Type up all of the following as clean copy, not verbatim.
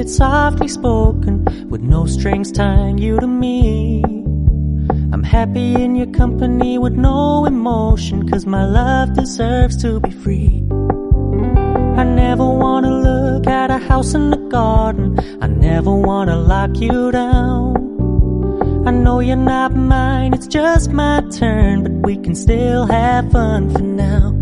Softly spoken, with no strings tying you to me. I'm happy in your company with no emotion, 'cause my love deserves to be free. I never wanna look at a house in the garden, I never wanna lock you down. I know you're not mine, it's just my turn, but we can still have fun for now.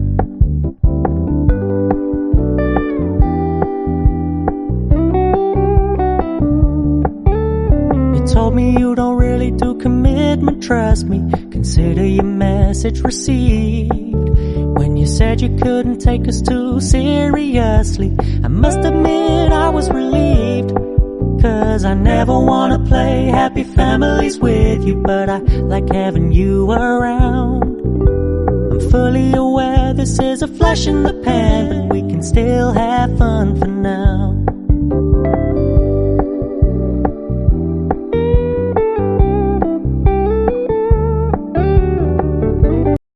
Told me you don't really do commitment, trust me, consider your message received. When you said you couldn't take us too seriously, I must admit I was relieved. 'Cause I never wanna play happy families with you, but I like having you around. I'm fully aware this is a flash in the pan, but we can still have fun for now.